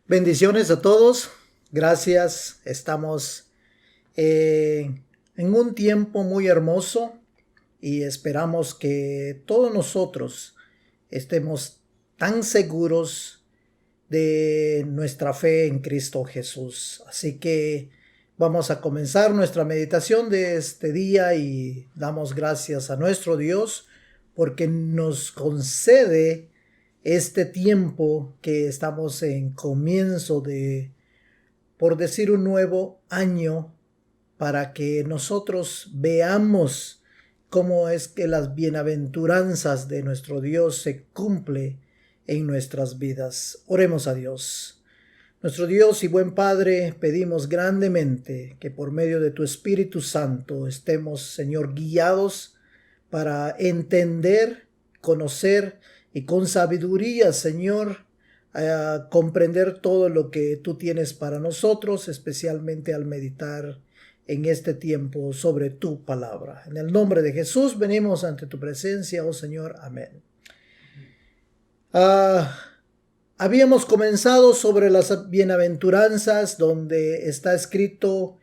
Bendiciones a todos. Gracias. Estamos en un tiempo muy hermoso y esperamos que todos nosotros estemos tan seguros de nuestra fe en Cristo Jesús. Así que vamos a comenzar nuestra meditación de este día y damos gracias a nuestro Dios porque nos concede este tiempo que estamos en comienzo de, por decir, un nuevo año, para que nosotros veamos cómo es que las bienaventuranzas de nuestro Dios se cumple en nuestras vidas. Oremos a Dios. Nuestro Dios y buen Padre, pedimos grandemente que por medio de tu Espíritu Santo estemos, Señor, guiados para entender, conocer y con sabiduría, Señor, comprender todo lo que tú tienes para nosotros, especialmente al meditar en este tiempo sobre tu palabra. En el nombre de Jesús venimos ante tu presencia, oh Señor. Amén. Habíamos comenzado sobre las bienaventuranzas, donde está escrito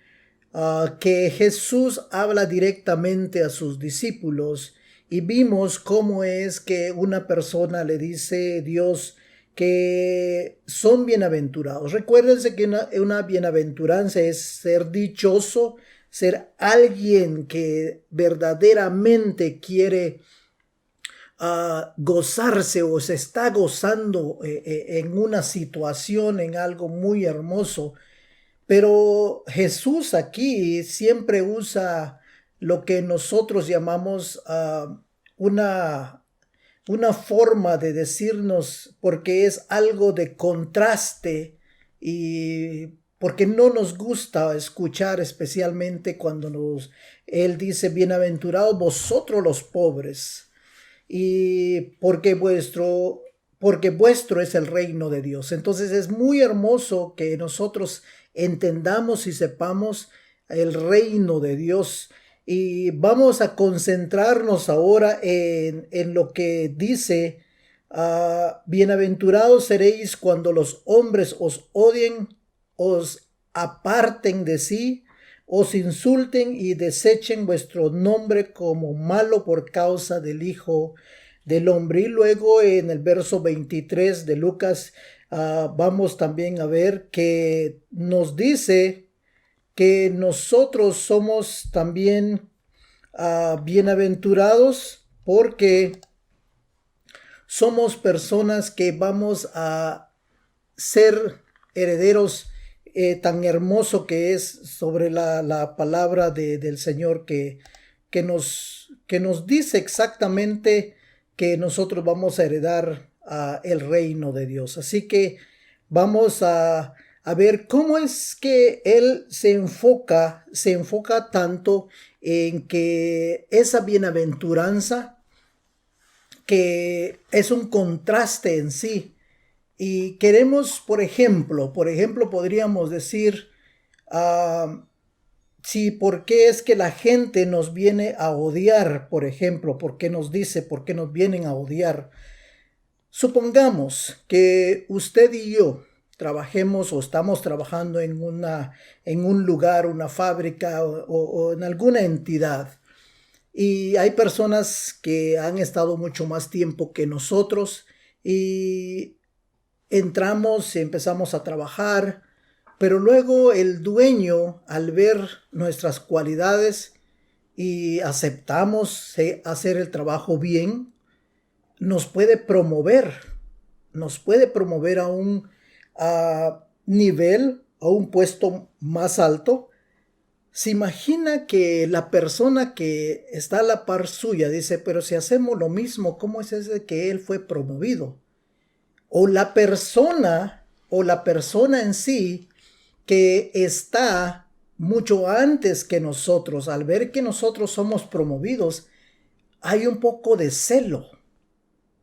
que Jesús habla directamente a sus discípulos. Y vimos cómo es que una persona le dice Dios que son bienaventurados. Recuérdense que una bienaventuranza es ser dichoso, ser alguien que verdaderamente quiere gozarse o se está gozando en una situación, en algo muy hermoso. Pero Jesús aquí siempre usa lo que nosotros llamamos una forma de decirnos, porque es algo de contraste y porque no nos gusta escuchar, especialmente cuando Él dice, bienaventurados vosotros los pobres, y porque vuestro es el reino de Dios. Entonces es muy hermoso que nosotros entendamos y sepamos el reino de Dios. Y vamos a concentrarnos ahora en lo que dice, bienaventurados seréis cuando los hombres os odien, os aparten de sí, os insulten y desechen vuestro nombre como malo por causa del Hijo del Hombre. Y luego en el verso 23 de Lucas vamos también a ver que nos dice que nosotros somos también bienaventurados porque somos personas que vamos a ser herederos tan hermoso que es sobre la palabra del Señor que nos dice exactamente que nosotros vamos a heredar el reino de Dios. Así que vamos a ver cómo es que Él se enfoca tanto en que esa bienaventuranza, que es un contraste en sí. Y queremos, por ejemplo, podríamos decir, sí, ¿por qué es que la gente nos viene a odiar? Por ejemplo, ¿por qué nos vienen a odiar? Supongamos que usted y yo trabajemos o estamos trabajando en un lugar, una fábrica o en alguna entidad. Y hay personas que han estado mucho más tiempo que nosotros y entramos y empezamos a trabajar, pero luego el dueño, al ver nuestras cualidades y aceptamos hacer el trabajo bien, nos puede promover a un nivel, a un puesto más alto. Se imagina que la persona que está a la par suya dice, pero si hacemos lo mismo, ¿cómo es ese que él fue promovido? O la persona en sí que está mucho antes que nosotros, al ver que nosotros somos promovidos, hay un poco de celo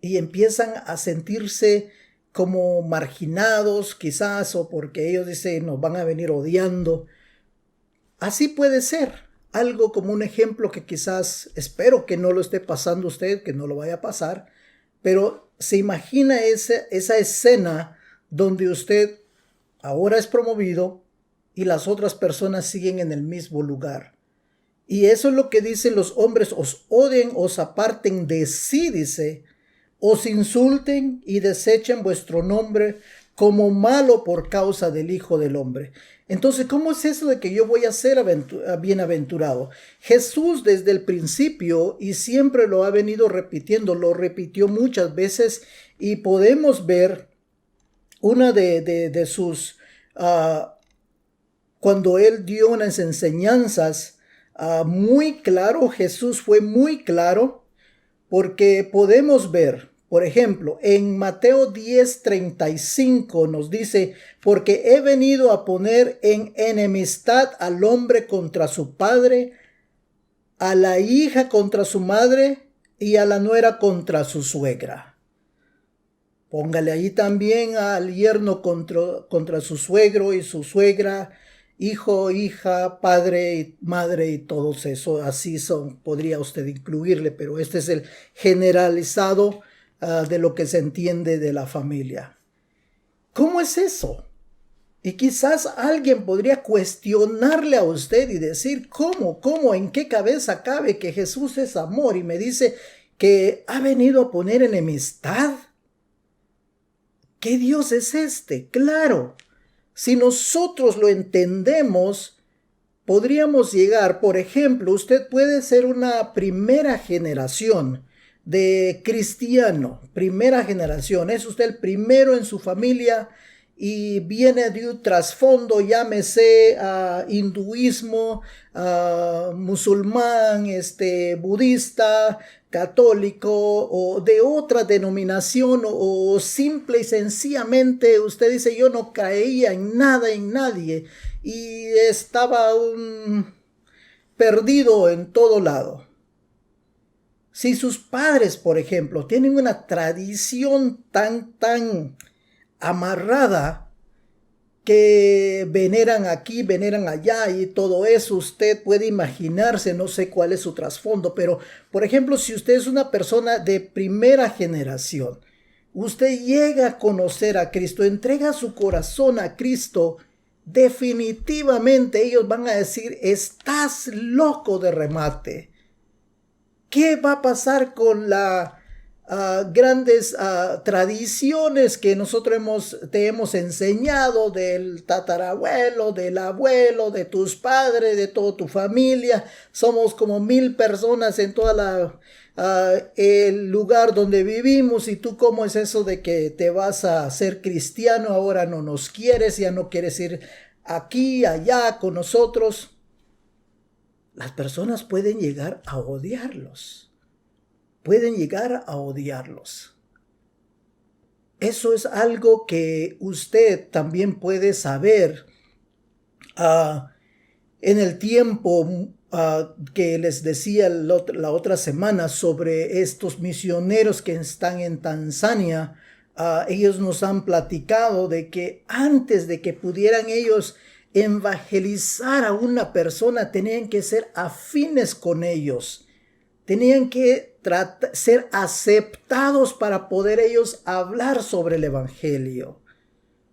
y empiezan a sentirse como marginados quizás, o porque ellos dicen nos van a venir odiando. Así puede ser. Algo como un ejemplo que quizás, espero que no lo esté pasando usted, que no lo vaya a pasar, pero se imagina esa escena donde usted ahora es promovido y las otras personas siguen en el mismo lugar. Y eso es lo que dicen los hombres: os odien, os aparten de sí, dice, os insulten y desechen vuestro nombre como malo por causa del Hijo del Hombre. Entonces, ¿cómo es eso de que yo voy a ser bienaventurado? Jesús desde el principio, y siempre lo ha venido repitiendo, lo repitió muchas veces, y podemos ver una de sus, cuando él dio unas enseñanzas muy claro. Jesús fue muy claro, porque podemos ver, por ejemplo, en Mateo 10:35 nos dice: porque he venido a poner en enemistad al hombre contra su padre, a la hija contra su madre y a la nuera contra su suegra. Póngale ahí también al yerno contra su suegro y su suegra, hijo, hija, padre y madre y todos eso. Así son, podría usted incluirle, pero este es el generalizado de lo que se entiende de la familia. ¿Cómo es eso? Y quizás alguien podría cuestionarle a usted y decir: ¿cómo, en qué cabeza cabe que Jesús es amor y me dice que ha venido a poner enemistad? ¿Qué Dios es este? Claro, si nosotros lo entendemos, podríamos llegar, por ejemplo, usted puede ser una primera generación de cristiano, primera generación, es usted el primero en su familia y viene de un trasfondo, llámese hinduismo, musulmán, budista, católico o de otra denominación, o simple y sencillamente usted dice: yo no creía en nada, en nadie, y estaba perdido en todo lado. Si sus padres, por ejemplo, tienen una tradición tan amarrada que veneran aquí, veneran allá y todo eso, usted puede imaginarse, no sé cuál es su trasfondo, pero por ejemplo, si usted es una persona de primera generación, usted llega a conocer a Cristo, entrega su corazón a Cristo, definitivamente ellos van a decir: estás loco de remate. ¿Qué va a pasar con las grandes tradiciones que nosotros te hemos enseñado del tatarabuelo, del abuelo, de tus padres, de toda tu familia? Somos como 1000 personas en toda el lugar donde vivimos, y tú, ¿cómo es eso de que te vas a hacer cristiano? Ahora no nos quieres, ya no quieres ir aquí, allá con nosotros. Las personas pueden llegar a odiarlos. Pueden llegar a odiarlos. Eso es algo que usted también puede saber en el tiempo que les decía la otra semana sobre estos misioneros que están en Tanzania. Ellos nos han platicado de que antes de que pudieran ellos evangelizar a una persona, tenían que ser afines con ellos, tenían que ser aceptados para poder ellos hablar sobre el evangelio.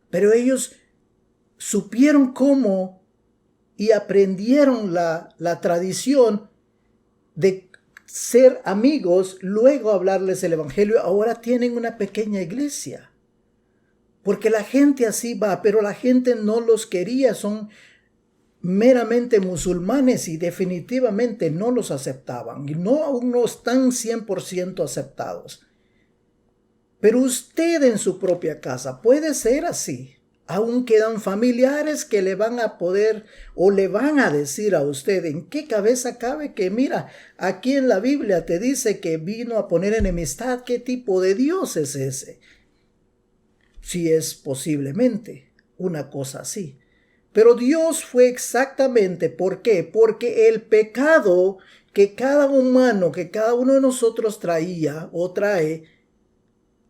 Pero ellos supieron cómo y aprendieron la tradición de ser amigos, luego hablarles el evangelio. Ahora tienen una pequeña iglesia. Porque la gente así va, pero la gente no los quería, son meramente musulmanes y definitivamente no los aceptaban. Y aún no están 100% aceptados. Pero usted en su propia casa puede ser así. Aún quedan familiares que le van a poder o le van a decir a usted: ¿en qué cabeza cabe que mira, aquí en la Biblia te dice que vino a poner enemistad? ¿Qué tipo de Dios es ese? Si es posiblemente una cosa así. Pero Dios fue exactamente, ¿por qué? Porque el pecado que cada humano, que cada uno de nosotros traía o trae,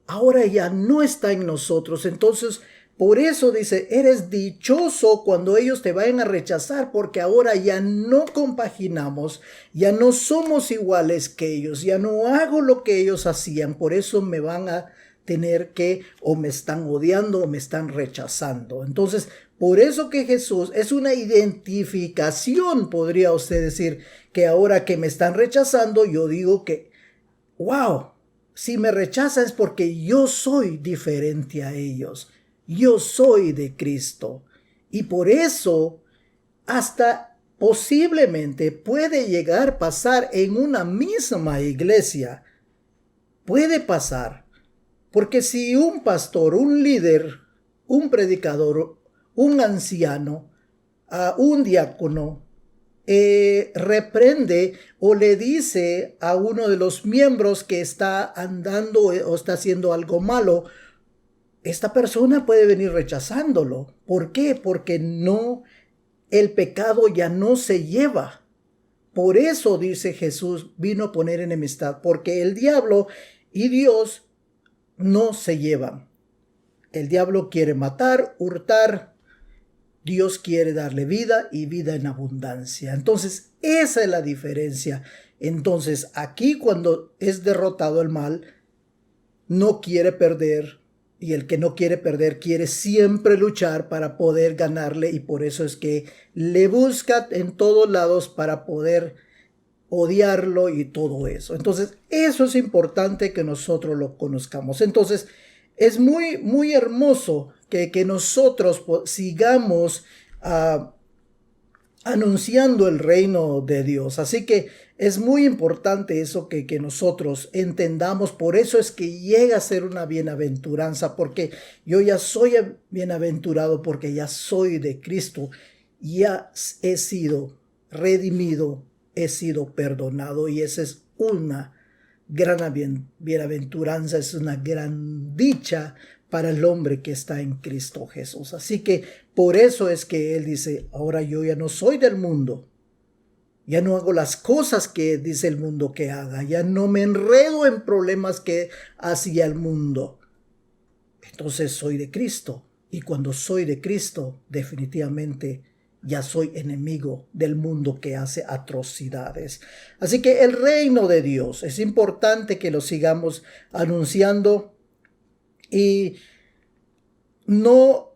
ahora ya no está en nosotros. Entonces, por eso dice: eres dichoso cuando ellos te vayan a rechazar, porque ahora ya no compaginamos, ya no somos iguales que ellos, ya no hago lo que ellos hacían, por eso me van a tener que, o me están odiando o me están rechazando. Entonces, por eso que Jesús es una identificación, podría usted decir, que ahora que me están rechazando, yo digo que, wow, si me rechazan es porque yo soy diferente a ellos. Yo soy de Cristo. Y por eso, hasta posiblemente puede llegar a pasar en una misma iglesia. Puede pasar. Porque si un pastor, un líder, un predicador, un anciano, un diácono, reprende o le dice a uno de los miembros que está andando o está haciendo algo malo, esta persona puede venir rechazándolo. ¿Por qué? Porque el pecado ya no se lleva. Por eso, dice Jesús, vino a poner enemistad, porque el diablo y Dios no se llevan. El diablo quiere matar, hurtar. Dios quiere darle vida y vida en abundancia. Entonces, esa es la diferencia. Entonces, aquí cuando es derrotado el mal, no quiere perder. Y el que no quiere perder quiere siempre luchar para poder ganarle. Y por eso es que le busca en todos lados para poder odiarlo y todo eso. Entonces, eso es importante que nosotros lo conozcamos. Entonces, es muy, muy hermoso que nosotros sigamos anunciando el reino de Dios. Así que es muy importante eso que nosotros entendamos. Por eso es que llega a ser una bienaventuranza, porque yo ya soy bienaventurado, porque ya soy de Cristo. Ya he sido redimido, he sido perdonado, y esa es una gran bienaventuranza, es una gran dicha para el hombre que está en Cristo Jesús. Así que por eso es que él dice, ahora yo ya no soy del mundo, ya no hago las cosas que dice el mundo que haga, ya no me enredo en problemas que hacía el mundo. Entonces soy de Cristo, y cuando soy de Cristo, definitivamente ya soy enemigo del mundo que hace atrocidades. Así que el reino de Dios es importante que lo sigamos anunciando. Y no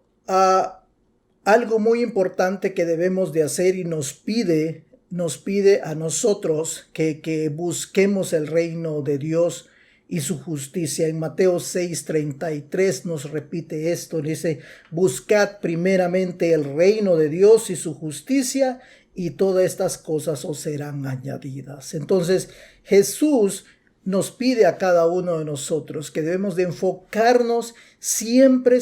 algo muy importante que debemos de hacer, y nos pide a nosotros que busquemos el reino de Dios y su justicia. En Mateo 6:33 nos repite esto, dice: buscad primeramente el reino de Dios y su justicia, y todas estas cosas os serán añadidas. Entonces Jesús nos pide a cada uno de nosotros que debemos de enfocarnos siempre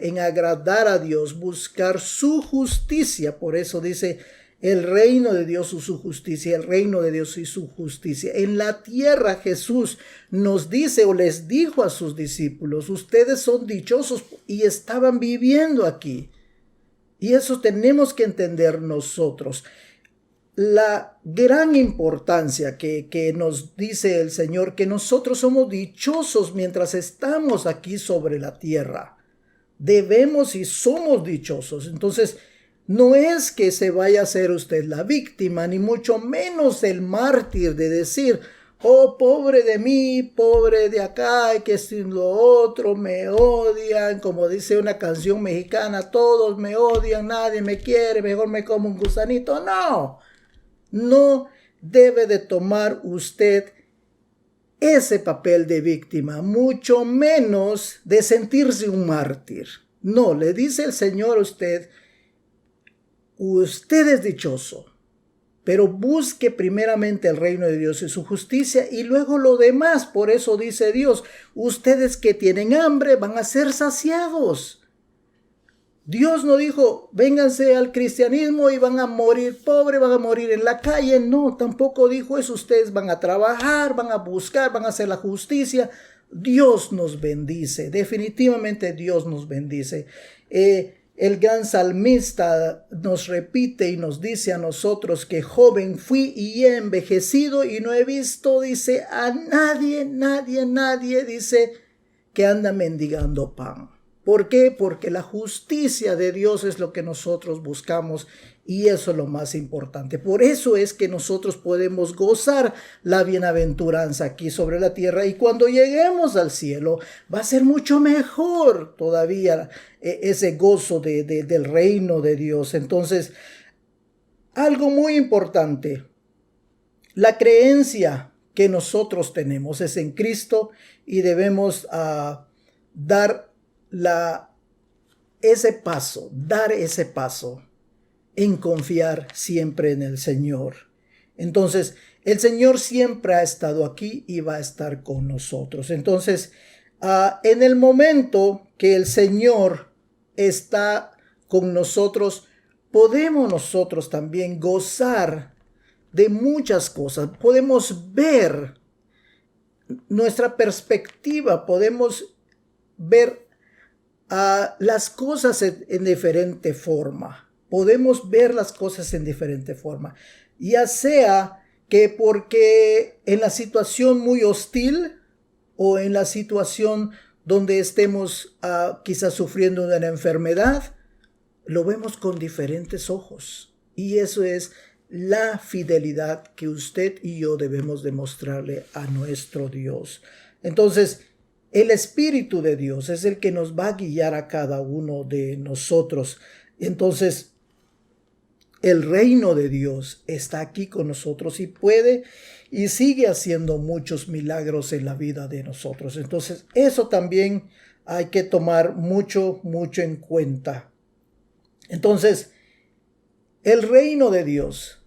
en agradar a Dios, buscar su justicia. Por eso dice el reino de Dios y su justicia, el reino de Dios y su justicia. En la tierra Jesús nos dice, o les dijo a sus discípulos, ustedes son dichosos, y estaban viviendo aquí. Y eso tenemos que entender nosotros. La gran importancia que nos dice el Señor, que nosotros somos dichosos mientras estamos aquí sobre la tierra. Debemos y somos dichosos. Entonces, no es que se vaya a ser usted la víctima, ni mucho menos el mártir de decir, oh, pobre de mí, pobre de acá, que sin lo otro, me odian, como dice una canción mexicana, todos me odian, nadie me quiere, mejor me como un gusanito. No debe de tomar usted ese papel de víctima, mucho menos de sentirse un mártir. No, le dice el Señor a usted es dichoso, pero busque primeramente el reino de Dios y su justicia, y luego lo demás. Por eso dice Dios, ustedes que tienen hambre van a ser saciados. Dios no dijo, vénganse al cristianismo y van a morir pobres, van a morir en la calle. No, tampoco dijo eso. Ustedes van a trabajar, van a buscar, van a hacer la justicia. Dios nos bendice, definitivamente Dios nos bendice. El gran salmista nos repite y nos dice a nosotros que joven fui y he envejecido y no he visto, dice, a nadie, dice, que anda mendigando pan. ¿Por qué? Porque la justicia de Dios es lo que nosotros buscamos Y eso es lo más importante. Por eso es que nosotros podemos gozar la bienaventuranza aquí sobre la tierra. Y cuando lleguemos al cielo, va a ser mucho mejor todavía ese gozo del reino de Dios. Entonces, algo muy importante. La creencia que nosotros tenemos es en Cristo y debemos dar ese paso en confiar siempre en el Señor. Entonces, el Señor siempre ha estado aquí y va a estar con nosotros. Entonces, en el momento que el Señor está con nosotros, podemos nosotros también gozar de muchas cosas. Podemos ver nuestra perspectiva, podemos ver las cosas en diferente forma. Podemos ver las cosas en diferente forma, ya sea que porque en la situación muy hostil o en la situación donde estemos quizás sufriendo de una enfermedad, lo vemos con diferentes ojos. Y eso es la fidelidad que usted y yo debemos demostrarle a nuestro Dios. Entonces, el Espíritu de Dios es el que nos va a guiar a cada uno de nosotros. Entonces, el reino de Dios está aquí con nosotros y puede y sigue haciendo muchos milagros en la vida de nosotros. Entonces, eso también hay que tomar mucho en cuenta. Entonces, el reino de Dios,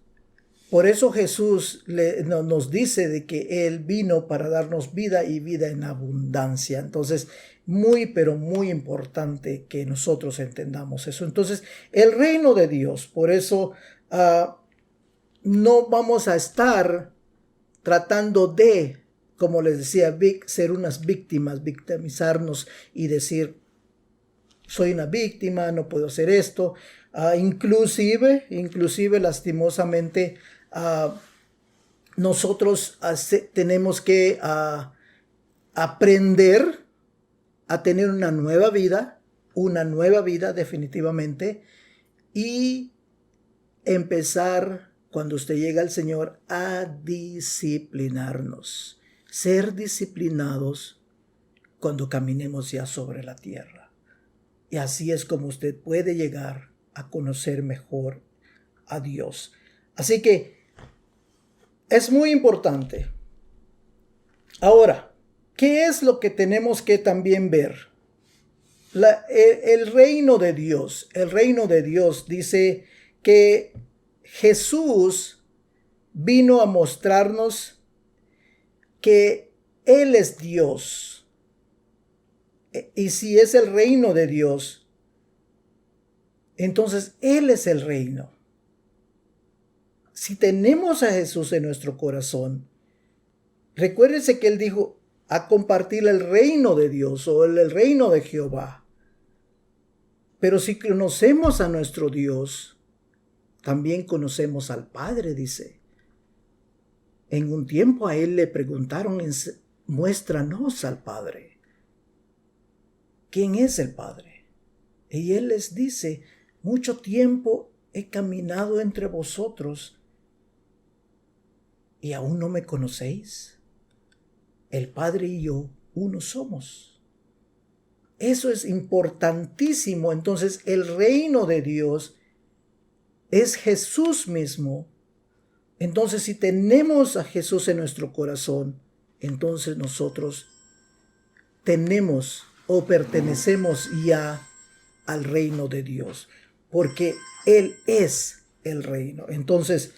por eso Jesús nos dice de que Él vino para darnos vida y vida en abundancia. Entonces, pero muy importante que nosotros entendamos eso. Entonces, el reino de Dios, por eso no vamos a estar tratando de, como les decía, ser unas víctimas, victimizarnos y decir, soy una víctima, no puedo hacer esto. Inclusive lastimosamente, nosotros tenemos que aprender a tener una nueva vida definitivamente, y empezar, cuando usted llega al Señor, a disciplinarnos, ser disciplinados cuando caminemos ya sobre la tierra. Y así es como usted puede llegar a conocer mejor a Dios. Así que es muy importante. Ahora, ¿qué es lo que tenemos que también ver? El reino de Dios. El reino de Dios dice que Jesús vino a mostrarnos que Él es Dios. Y si es el reino de Dios, entonces Él es el reino. Si tenemos a Jesús en nuestro corazón, recuérdense que Él dijo a compartir el reino de Dios o el reino de Jehová. Pero si conocemos a nuestro Dios, también conocemos al Padre, dice. En un tiempo a Él le preguntaron, muéstranos al Padre. ¿Quién es el Padre? Y Él les dice, mucho tiempo he caminado entre vosotros y aún no me conocéis. El Padre y yo uno somos. Eso es importantísimo. Entonces, el reino de Dios es Jesús mismo. Entonces, si tenemos a Jesús en nuestro corazón, entonces nosotros tenemos o pertenecemos ya al reino de Dios, porque Él es el reino. Entonces,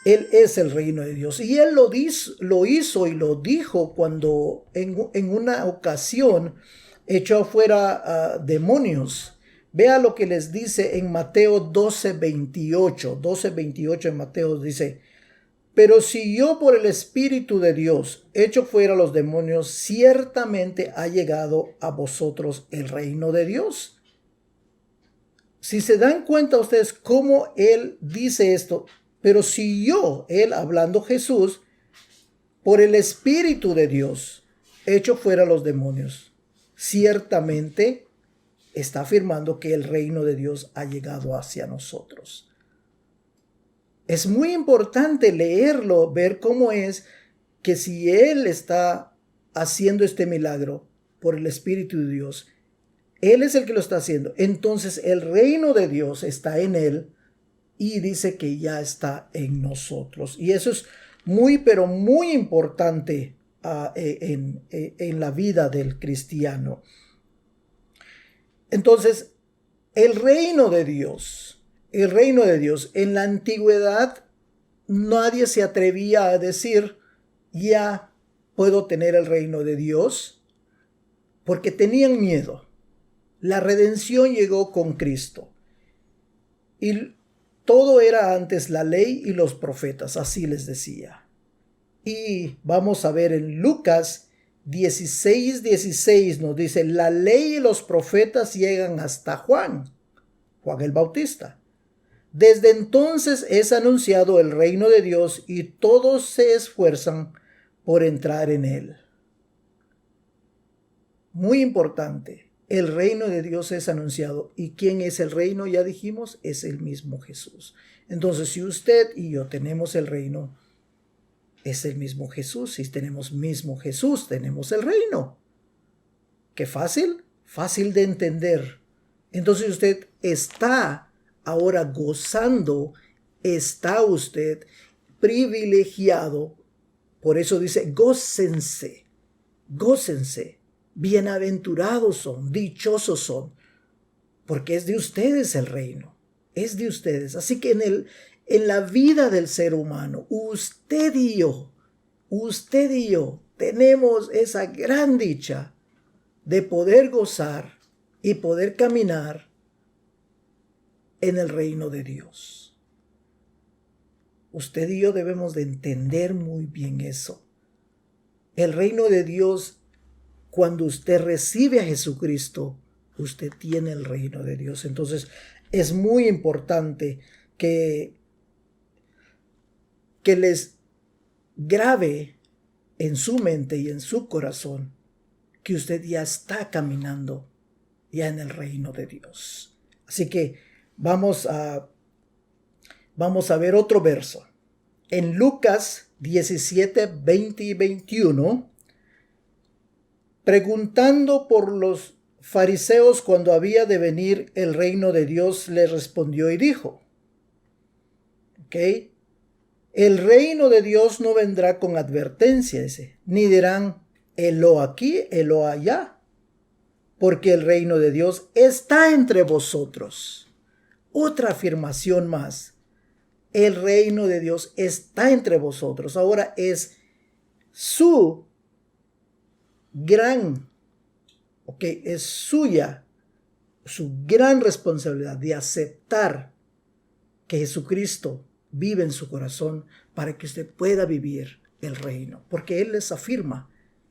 Él es el reino de Dios. Y Él lo hizo y lo dijo cuando en una ocasión echó fuera demonios. Vea lo que les dice en Mateo 12:28. 12:28 en Mateo dice: pero si yo por el Espíritu de Dios echo fuera los demonios, ciertamente ha llegado a vosotros el reino de Dios. Si se dan cuenta ustedes cómo Él dice esto, pero si yo, Él hablando Jesús, por el Espíritu de Dios echo fuera los demonios, ciertamente está afirmando que el reino de Dios ha llegado hacia nosotros. Es muy importante leerlo, ver cómo es que si Él está haciendo este milagro por el Espíritu de Dios, Él es el que lo está haciendo. Entonces el reino de Dios está en Él y dice que ya está en nosotros. Y eso es muy, pero muy importante en la vida del cristiano. Entonces, el reino de Dios, en la antigüedad nadie se atrevía a decir, ya puedo tener el reino de Dios, porque tenían miedo. La redención llegó con Cristo. Y todo era antes la ley y los profetas, así les decía. Y vamos a ver en Lucas 16:16 nos dice, la ley y los profetas llegan hasta Juan el Bautista. Desde entonces es anunciado el reino de Dios y todos se esfuerzan por entrar en él. Muy importante, el reino de Dios es anunciado. ¿Y quién es el reino? Ya dijimos, es el mismo Jesús. Entonces, si usted y yo tenemos el reino, es el mismo Jesús. Si tenemos mismo Jesús, tenemos el reino. ¿Qué fácil? Fácil de entender. Entonces usted está ahora gozando, está usted privilegiado. Por eso dice, gócense, gócense. Bienaventurados son, dichosos son, porque es de ustedes el reino, es de ustedes. Así que en la vida del ser humano, usted y yo tenemos esa gran dicha de poder gozar y poder caminar en el reino de Dios. Usted y yo debemos de entender muy bien eso. El reino de Dios, cuando usted recibe a Jesucristo, usted tiene el reino de Dios. Entonces es muy importante que les grabe en su mente y en su corazón que usted ya está caminando ya en el reino de Dios. Así que vamos a ver otro verso. En Lucas 17, 20 y 21, preguntando por los fariseos cuando había de venir el reino de Dios, les respondió y dijo, el reino de Dios no vendrá con advertencia, ni dirán, helo aquí, helo allá, porque el reino de Dios está entre vosotros. Otra afirmación más. El reino de Dios está entre vosotros. Ahora es su gran, es suya, su gran responsabilidad de aceptar que Jesucristo vive en su corazón para que usted pueda vivir el reino. Porque Él les afirma,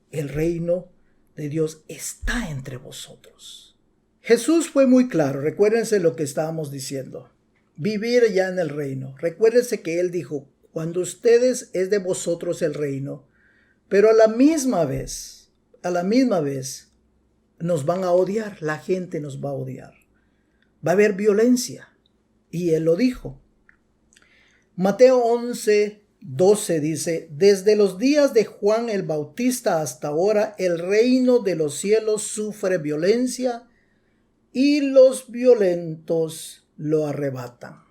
el reino de Dios está entre vosotros. Jesús fue muy claro, recuérdense lo que estábamos diciendo, vivir ya en el reino. Recuérdense que Él dijo, cuando ustedes es de vosotros el reino, pero a la misma vez, nos van a odiar, la gente nos va a odiar. Va a haber violencia. Y Él lo dijo. Mateo 11:12 dice, desde los días de Juan el Bautista hasta ahora, el reino de los cielos sufre violencia y los violentos lo arrebatan.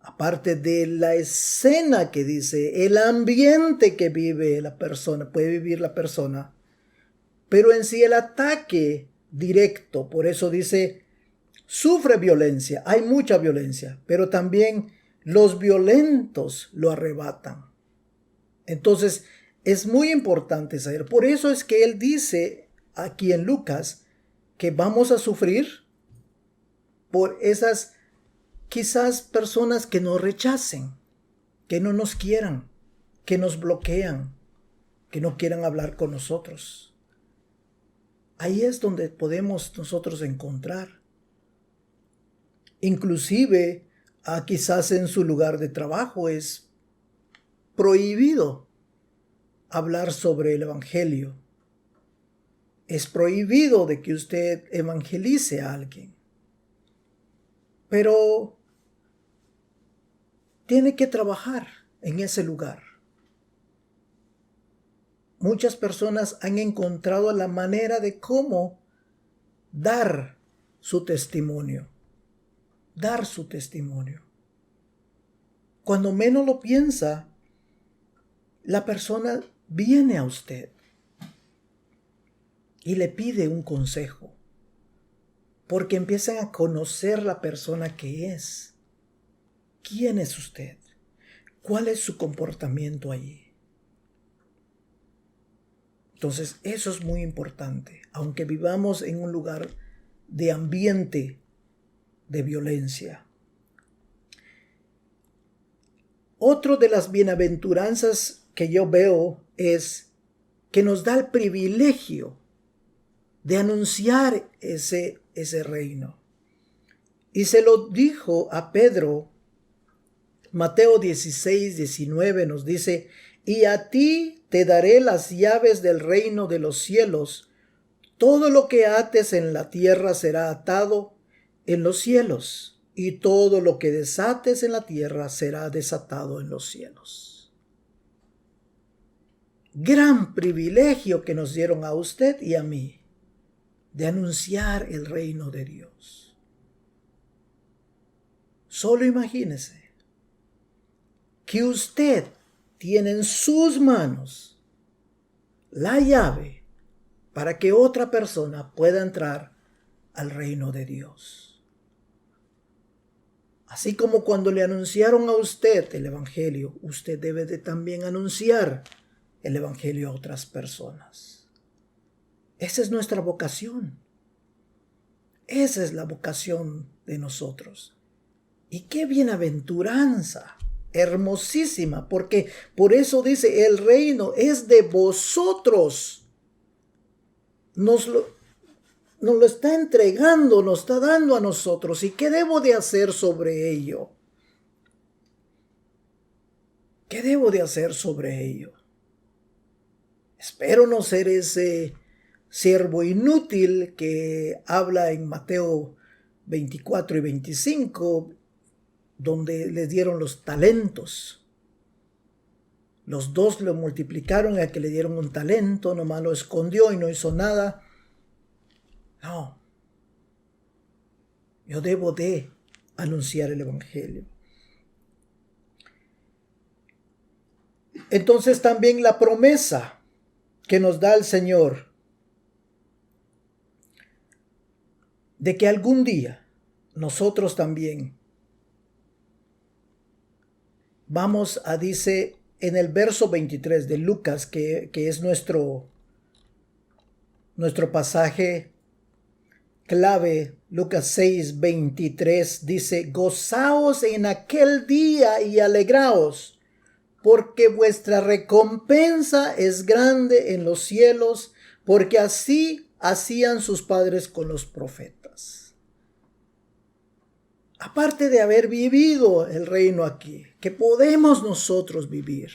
Aparte de la escena que dice, el ambiente que vive la persona, puede vivir la persona, pero en sí el ataque directo, por eso dice, sufre violencia, hay mucha violencia, pero también los violentos lo arrebatan. Entonces, es muy importante saber. Por eso es que Él dice aquí en Lucas que vamos a sufrir por esas quizás personas que nos rechacen, que no nos quieran, que nos bloquean, que no quieran hablar con nosotros. Ahí es donde podemos nosotros encontrar. Inclusive, quizás en su lugar de trabajo es prohibido hablar sobre el evangelio. Es prohibido de que usted evangelice a alguien. Pero tiene que trabajar en ese lugar. Muchas personas han encontrado la manera de cómo dar su testimonio. Dar su testimonio. Cuando menos lo piensa, la persona viene a usted y le pide un consejo, porque empiezan a conocer la persona que es. ¿Quién es usted? ¿Cuál es su comportamiento allí? Entonces, eso es muy importante, aunque vivamos en un lugar de ambiente de violencia. Otro de las bienaventuranzas que yo veo es que nos da el privilegio de anunciar ese reino. Y se lo dijo a Pedro. Mateo 16, 19 nos dice: y a ti te daré las llaves del reino de los cielos. Todo lo que ates en la tierra será atado en los cielos, y todo lo que desates en la tierra será desatado en los cielos. Gran privilegio que nos dieron a usted y a mí de anunciar el reino de Dios. Solo imagínese que usted tiene en sus manos la llave para que otra persona pueda entrar al reino de Dios. Así como cuando le anunciaron a usted el evangelio, usted debe de también anunciar el evangelio a otras personas. Esa es nuestra vocación. Esa es la vocación de nosotros. Y qué bienaventuranza, hermosísima, porque por eso dice, el reino es de vosotros. Nos lo está entregando, nos está dando a nosotros. ¿Y qué debo de hacer sobre ello? ¿Qué debo de hacer sobre ello? Espero no ser ese siervo inútil que habla en Mateo 24 y 25, donde les dieron los talentos. Los dos lo multiplicaron, al que le dieron un talento, nomás lo escondió y no hizo nada. No. Yo debo de anunciar el evangelio. Entonces también la promesa que nos da el Señor de que algún día nosotros también vamos a, dice en el verso 23 de Lucas, que es nuestro pasaje clave, Lucas 6, 23, dice: gozaos en aquel día y alegraos, porque vuestra recompensa es grande en los cielos, porque así hacían sus padres con los profetas. Aparte de haber vivido el reino aquí, ¿qué podemos nosotros vivir?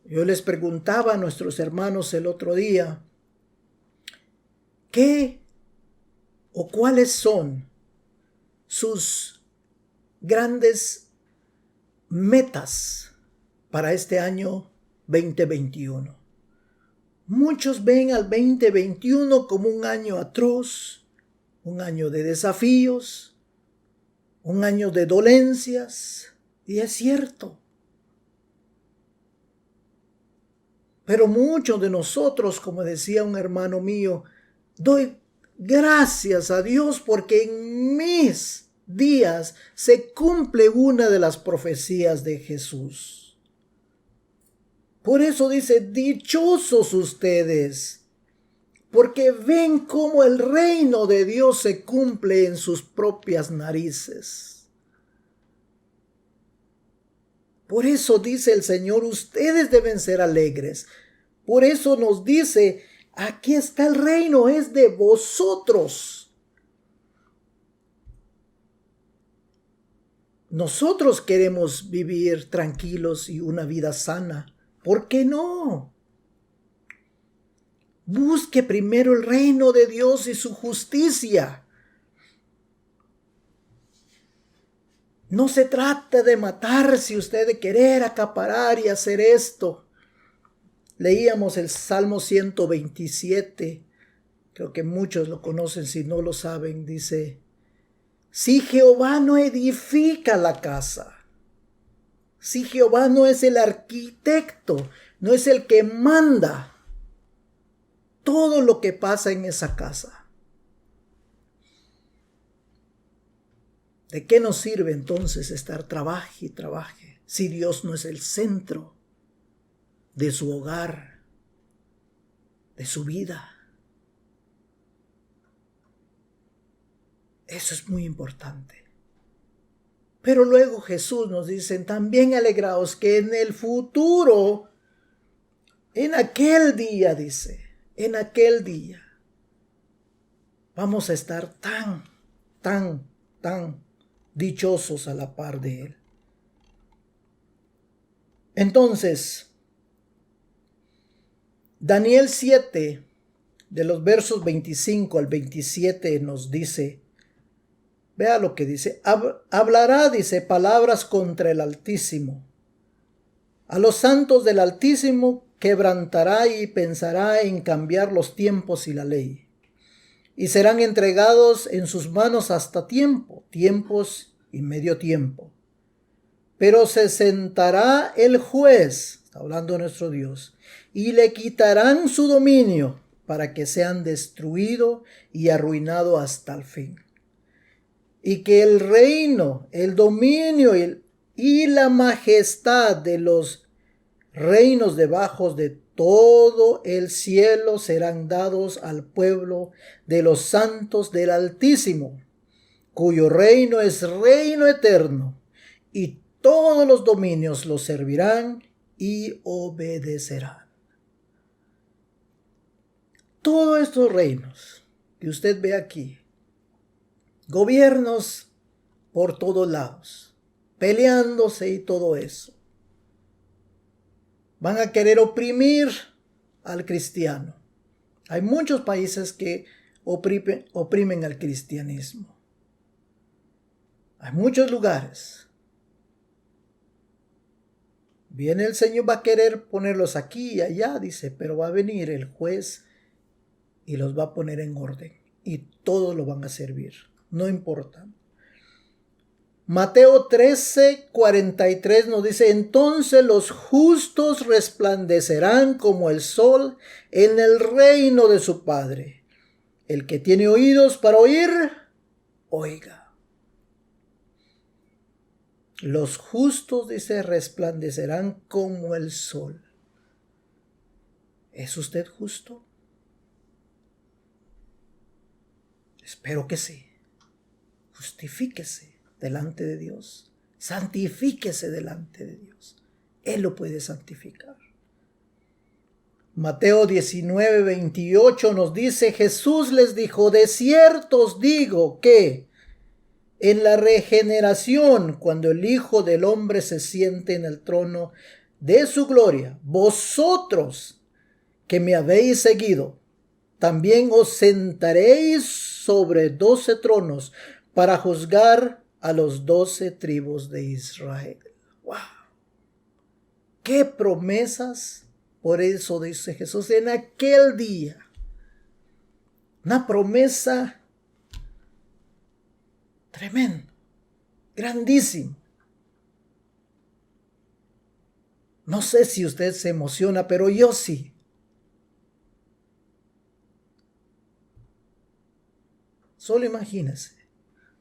Yo les preguntaba a nuestros hermanos el otro día, ¿qué o cuáles son sus grandes metas para este año 2021? Muchos ven al 2021 como un año atroz, un año de desafíos, un año de dolencias, y es cierto. Pero muchos de nosotros, como decía un hermano mío, doy gracias a Dios porque en mis días se cumple una de las profecías de Jesús. Por eso dice: dichosos ustedes, porque ven cómo el reino de Dios se cumple en sus propias narices. Por eso dice el Señor, ustedes deben ser alegres. Por eso nos dice, aquí está el reino, es de vosotros. Nosotros queremos vivir tranquilos y una vida sana. ¿Por qué no? Busque primero el reino de Dios y su justicia. No se trata de matarse usted, de querer acaparar y hacer esto. Leíamos el Salmo 127. Creo que muchos lo conocen, si no lo saben. Dice, si Jehová no edifica la casa, si Jehová no es el arquitecto, no es el que manda todo lo que pasa en esa casa, ¿de qué nos sirve entonces estar trabaje y trabaje si Dios no es el centro de su hogar, de su vida? Eso es muy importante. Pero luego Jesús nos dice, también alegraos que en el futuro, en aquel día, dice, en aquel día, vamos a estar tan dichosos a la par de Él. Entonces, Daniel 7, de los versos 25 al 27 nos dice, vea lo que dice, hablará, dice, palabras contra el Altísimo. A los santos del Altísimo quebrantará y pensará en cambiar los tiempos y la ley. Y serán entregados en sus manos hasta tiempos y medio tiempo. Pero se sentará el juez, está hablando nuestro Dios, y le quitarán su dominio para que sean destruido y arruinado hasta el fin. Y que el reino, el dominio y la majestad de los reinos debajo de todo el cielo serán dados al pueblo de los santos del Altísimo, cuyo reino es reino eterno, y todos los dominios lo servirán y obedecerán. Todos estos reinos que usted ve aquí, gobiernos por todos lados, peleándose y todo eso, van a querer oprimir al cristiano. Hay muchos países que oprimen al cristianismo. Hay muchos lugares. Viene el Señor, va a querer ponerlos aquí y allá, dice, pero va a venir el juez y los va a poner en orden. Y todos lo van a servir. No importa. Mateo 13:43 nos dice, entonces los justos resplandecerán como el sol en el reino de su Padre. El que tiene oídos para oír, oiga. Los justos, dice, resplandecerán como el sol. ¿Es usted justo? Espero que sí. Justifíquese delante de Dios. Santifíquese delante de Dios. Él lo puede santificar. Mateo 19:28 nos dice, Jesús les dijo, de cierto os digo que en la regeneración, cuando el Hijo del Hombre se siente en el trono de su gloria, vosotros que me habéis seguido, también os sentaréis sobre 12 tronos para juzgar a los 12 tribus de Israel. ¡Wow! ¡Qué promesas! Por eso dice Jesús, en aquel día, una promesa tremenda, grandísima. No sé si usted se emociona, pero yo sí. Solo imagínese,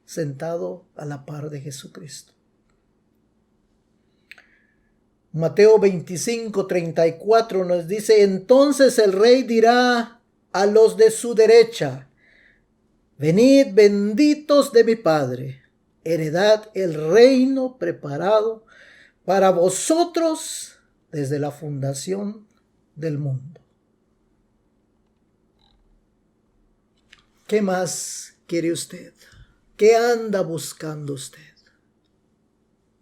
sentado a la par de Jesucristo. Mateo 25:34 nos dice, entonces el rey dirá a los de su derecha, venid benditos de mi Padre, heredad el reino preparado para vosotros desde la fundación del mundo. ¿Qué más quiere usted? ¿Qué anda buscando usted?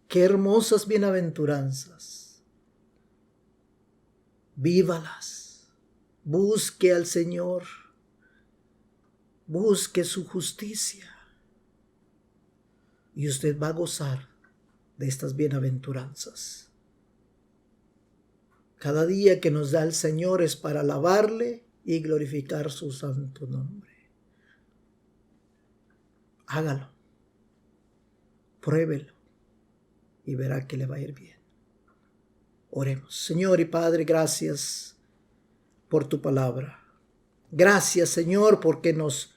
Qué hermosas bienaventuranzas. Vívalas. Busque al Señor. Busque su justicia. Y usted va a gozar de estas bienaventuranzas. Cada día que nos da el Señor es para alabarle y glorificar su santo nombre. Hágalo, pruébelo y verá que le va a ir bien. Oremos. Señor y Padre, gracias por tu palabra. Gracias, Señor, porque nos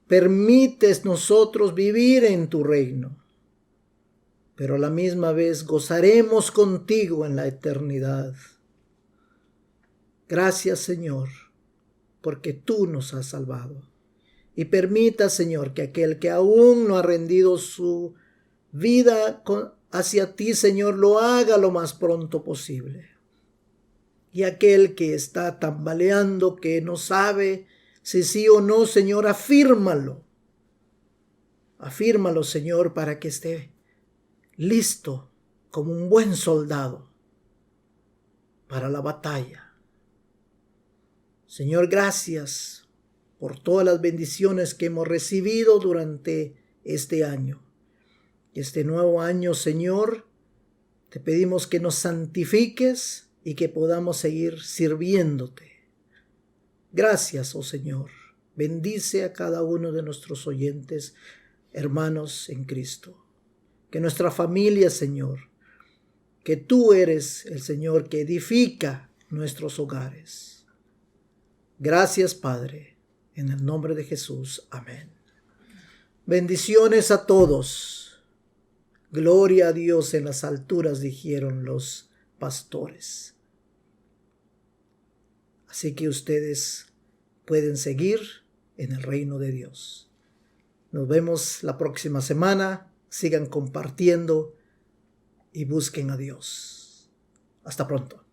permites nosotros vivir en tu reino, pero a la misma vez gozaremos contigo en la eternidad. Gracias, Señor, porque tú nos has salvado. Y permita, Señor, que aquel que aún no ha rendido su vida hacia ti, Señor, lo haga lo más pronto posible. Y aquel que está tambaleando, que no sabe si sí o no, Señor, afírmalo. Afírmalo, Señor, para que esté listo como un buen soldado para la batalla. Señor, gracias por todas las bendiciones que hemos recibido durante este año. Este nuevo año, Señor, te pedimos que nos santifiques y que podamos seguir sirviéndote. Gracias, oh Señor. Bendice a cada uno de nuestros oyentes, hermanos en Cristo. Que nuestra familia, Señor, que tú eres el Señor que edifica nuestros hogares. Gracias, Padre. En el nombre de Jesús. Amén. Bendiciones a todos. Gloria a Dios en las alturas, dijeron los pastores. Así que ustedes pueden seguir en el reino de Dios. Nos vemos la próxima semana. Sigan compartiendo y busquen a Dios. Hasta pronto.